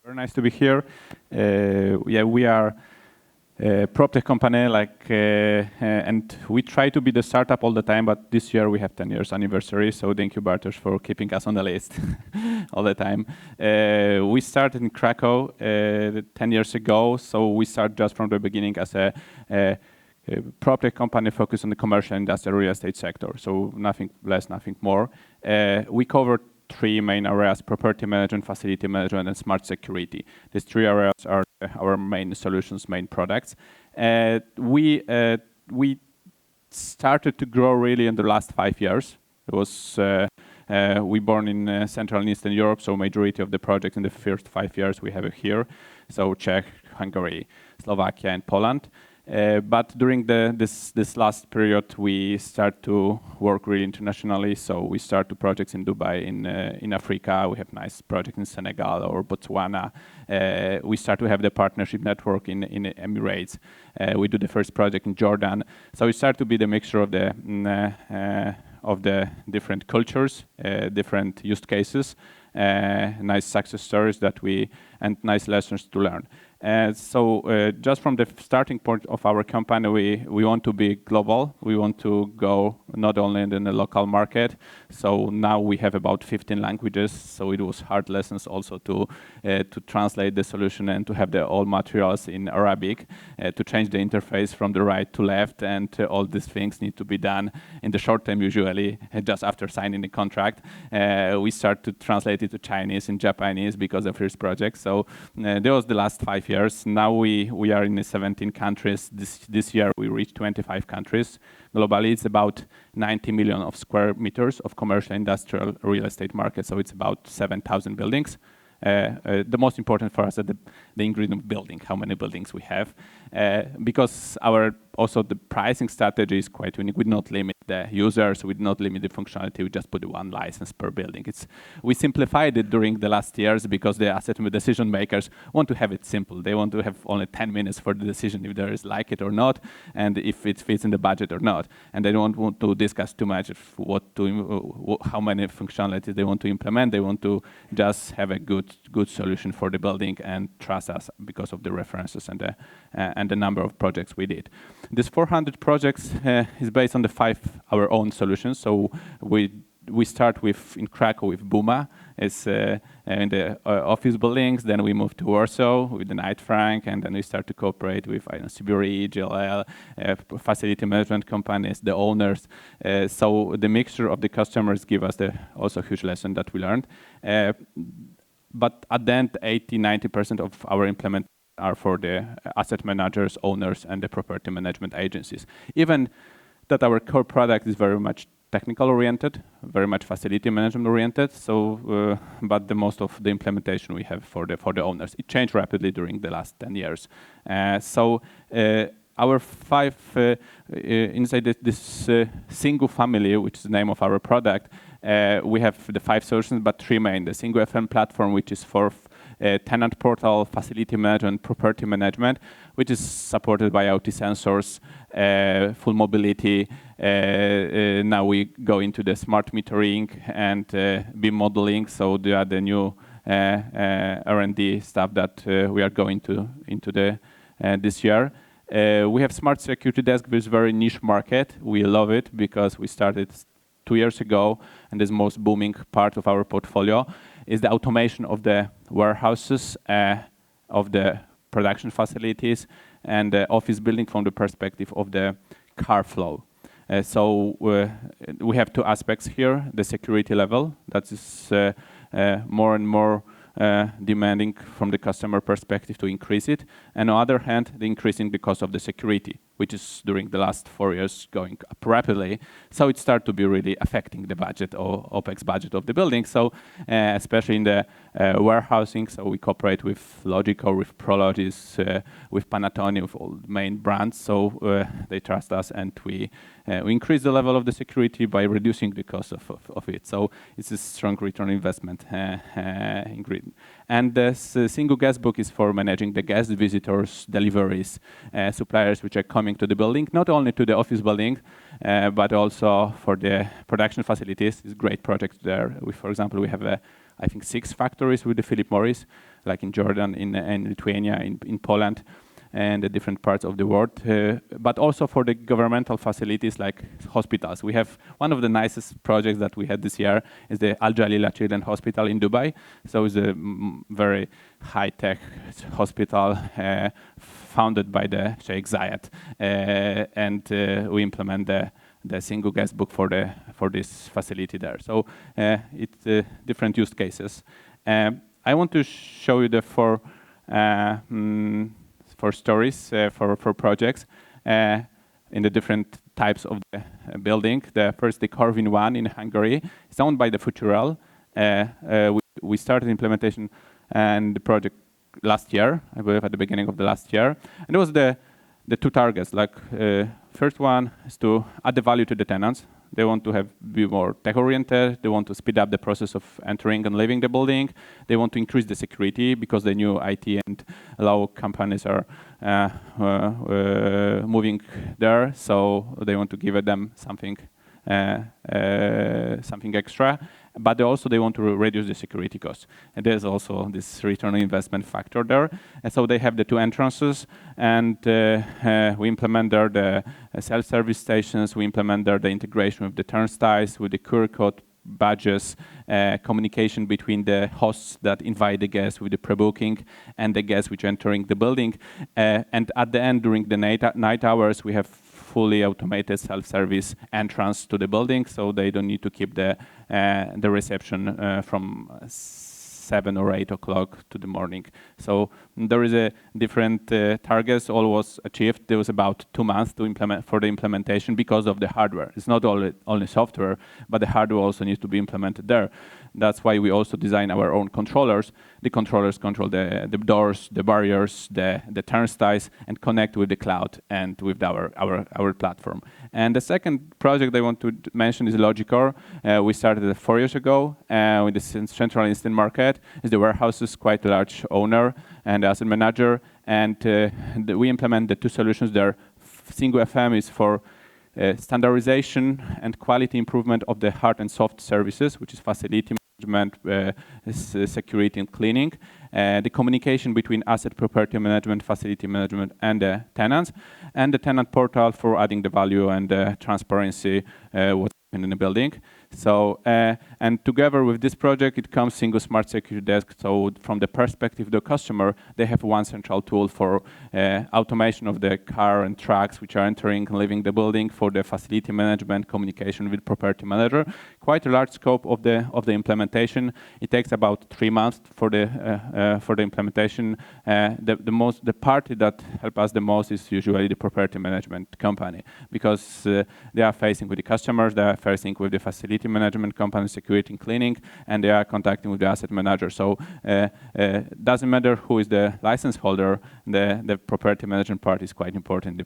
Very nice to be here. Yeah, we are a prop tech company, and we try to be the startup all the time. But this year we have 10 years anniversary, so thank you, Bartosz, for keeping us on the list all the time. We started in Krakow 10 years ago, so we start just from the beginning as a prop tech company focused on the commercial industrial real estate sector. So nothing less, nothing more. We covered three main areas: property management, facility management, and smart security. These three areas are our main solutions, main products. We started to grow really in the last 5 years. It was we born in Central and Eastern Europe, so majority of the projects in the first 5 years we have it here. So Czech, Hungary, Slovakia, and Poland. But during this last period, we start to work really internationally. So we start to projects in Dubai, in Africa. We have nice projects in Senegal or Botswana. We start to have the partnership network in Emirates. We do the first project in Jordan. So we start to be the mixture of the different cultures, different use cases, nice success stories and nice lessons to learn. So just from the starting point of our company, we want to be global. We want to go not only in the local market. So now we have about 15 languages. So it was hard lessons also to translate the solution and to have all materials in Arabic, to change the interface from the right to left, and all these things need to be done in the short term usually, just after signing the contract. We start to translate it to Chinese and Japanese because of this project. So that was the last 5 years. Now we are in 17 countries. This year we reached 25 countries. Globally, it's about 90 million of square meters of commercial industrial real estate market. So it's about 7,000 buildings. The most important for us is the ingredient of building, how many buildings we have. Because also the pricing strategy is quite unique. We do not limit the users, we do not limit the functionality, we just put one license per building. We simplified it during the last years because the asset decision makers want to have it simple. They want to have only 10 minutes for the decision if there is like it or not, and if it fits in the budget or not. And they don't want to discuss too much how many functionalities they want to implement. They want to just have a good solution for the building and trust us because of the references and the number of projects we did. This 400 projects is based on our own solutions. So we start in Krakow with Buma. It's in the office buildings. Then we move to Warsaw with the Knight Frank, and then we start to cooperate with Siburi, GLL, facility management companies, the owners. So the mixture of the customers give us also a huge lesson that we learned. But at the end, 80–90% of our implementations are for the asset managers, owners, and the property management agencies. Even that our core product is very much technical oriented, very much facility management oriented. So, but the most of the implementation we have for the owners. It changed rapidly during the last 10 years. Our inside this single family, which is the name of our product, we have the 5 solutions, but 3 main. The single FM platform, which is for tenant portal, facility management, property management, which is supported by IoT sensors, full mobility. Now we go into the smart metering and BIM modeling. So they are the new R&D stuff that we are going into this year. We have smart security desk, which is a very niche market. We love it because we started 2 years ago, and this most booming part of our portfolio is the automation of the warehouses, of the production facilities, and the office building from the perspective of the car flow. So we have 2 aspects here: the security level, that is more and more demanding from the customer perspective to increase it, and on the other hand, the increasing the cost of the security, which is during the last 4 years going up rapidly. So it started to be really affecting the budget or OPEX budget of the building. So especially in the warehousing, so we cooperate with Logico, with Prologis, with Panasonic, with all the main brands. So they trust us, and we increase the level of the security by reducing the cost of it. So it's a strong return investment ingredient. And the single guest book is for managing the guests, visitors, deliveries, suppliers which are coming to the building, not only to the office building, but also for the production facilities. It's a great project there. For example, we have I think 6 factories with the Philip Morris. like in Jordan, in Lithuania, in Poland, and the different parts of the world, but also for the governmental facilities like hospitals. We have one of the nicest projects that we had this year is the Al Jalila Children's Hospital in Dubai. So it's a very high-tech hospital founded by the Sheikh Zayed, and we implement the single guest book for this facility there. So it's different use cases. I want to show you the four stories for projects in the different types of the building. The first, the Corvin one in Hungary, is owned by the Futural. We started implementation and the project last year, I believe at the beginning of the last year. And it was the two targets. Like first one is to add the value to the tenants. They want to be more tech-oriented. They want to speed up the process of entering and leaving the building. They want to increase the security because they knew IT and law companies are moving there. So they want to give them something extra. But they want to reduce the security costs. And there's also this return on investment factor there. And so they have the two entrances, and we implement there the self-service stations. We implement there the integration with the turnstiles, with the QR code badges, communication between the hosts that invite the guests with the pre-booking and the guests which are entering the building. And at the end, during the night hours, we have fully automated self-service entrance to the building, so they don't need to keep the reception from 7 or 8 o'clock to the morning. So there is a different targets. All was achieved. There was about 2 months to implement for the implementation because of the hardware. It's not only software, but the hardware also needs to be implemented there. That's why we also design our own controllers. The controllers control the doors, the barriers, the turnstiles, and connect with the cloud and with our platform. And the second project I want to mention is Logicor. We started it 4 years ago with the Central Eastern Market. It's the warehouses, quite a large owner and asset manager. And we implement the two solutions there. Single FM is for standardization and quality improvement of the hard and soft services, which is facility management, security and cleaning, the communication between asset property management, facility management, and the tenants, and the tenant portal for adding the value and transparency what's in the building. So, and together with this project, it comes single smart security desk. So from the perspective of the customer, they have one central tool for automation of the car and trucks which are entering and leaving the building, for the facility management, communication with property manager. Quite a large scope of the implementation. It takes about 3 months for the implementation. The party that help us the most is usually the property management company, because they are facing with the customers, they are facing with the facility management company, security and cleaning, and they are contacting with the asset manager. So doesn't matter who is the license holder, the property management part is quite important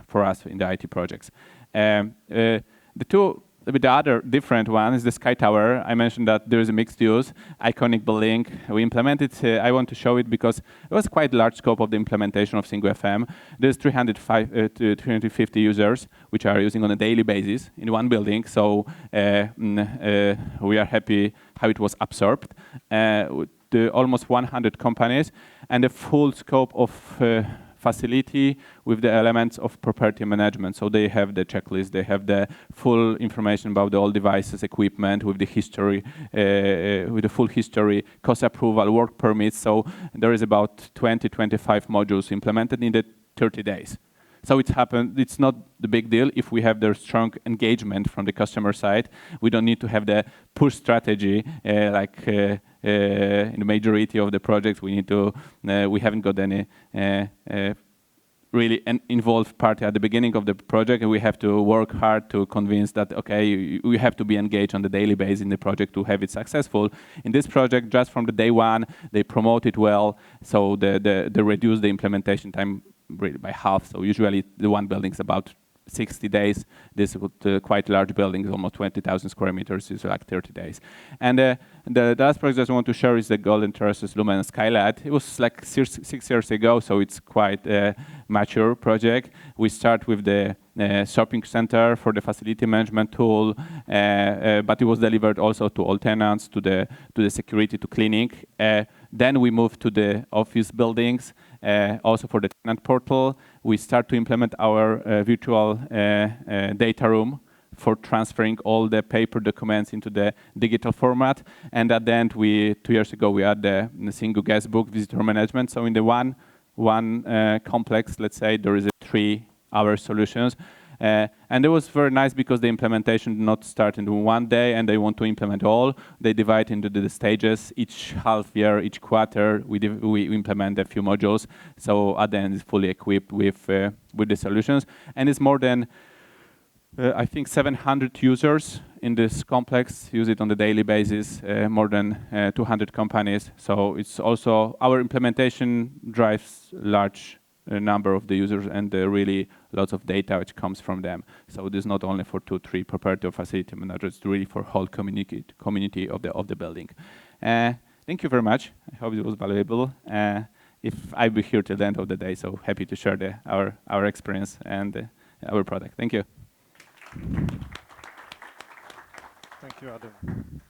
for us in the IT projects. The other different one is the Sky Tower. I mentioned that there is a mixed use, iconic building. We implemented, I want to show it because it was quite a large scope of the implementation of Single FM. There's 350 users which are using on a daily basis in one building. So we are happy how it was absorbed. Almost 100 companies and a full scope of facility with the elements of property management. So they have the checklist, they have the full information about all devices, equipment, with the history, with the full history, cost approval, work permits. So there is about 20-25 modules implemented in the 30 days. So it's not the big deal if we have the strong engagement from the customer side. We don't need to have the push strategy like in the majority of the projects. We haven't got any really an involved party at the beginning of the project, and we have to work hard to convince that, okay, we have to be engaged on the daily basis in the project to have it successful. In this project, just from the day one, they promote it well, so they reduce the implementation time really by half. So usually the one building is about 60 days. This is quite large building, almost 20,000 square meters, is like 30 days. And the last project I want to share is the Golden Terraces Lumen Skylight. It was like 6 years ago, so it's quite a mature project. We start with the shopping center for the facility management tool, but it was delivered also to all tenants, to the security, to cleaning. Then we moved to the office buildings, also for the tenant portal. We start to implement our virtual data room for transferring all the paper documents into the digital format. And at the end, 2 years ago, we had the single guest book visitor management. So in the one complex, let's say, there is a 3-hour solutions. And it was very nice because the implementation did not start in one day and they want to implement all. They divide into the stages. Each half year, each quarter, we implement a few modules. So at the end, it's fully equipped with the solutions. And it's more than I think 700 users in this complex use it on a daily basis, more than 200 companies. So it's also, our implementation drives large number of the users and really lots of data which comes from them. So this is not only for 2-3 property or facility managers, it's really for whole community of the building. Thank you very much. I hope it was valuable. If I'll be here till the end of the day, so happy to share our experience and our product. Thank you. Thank you, Adam.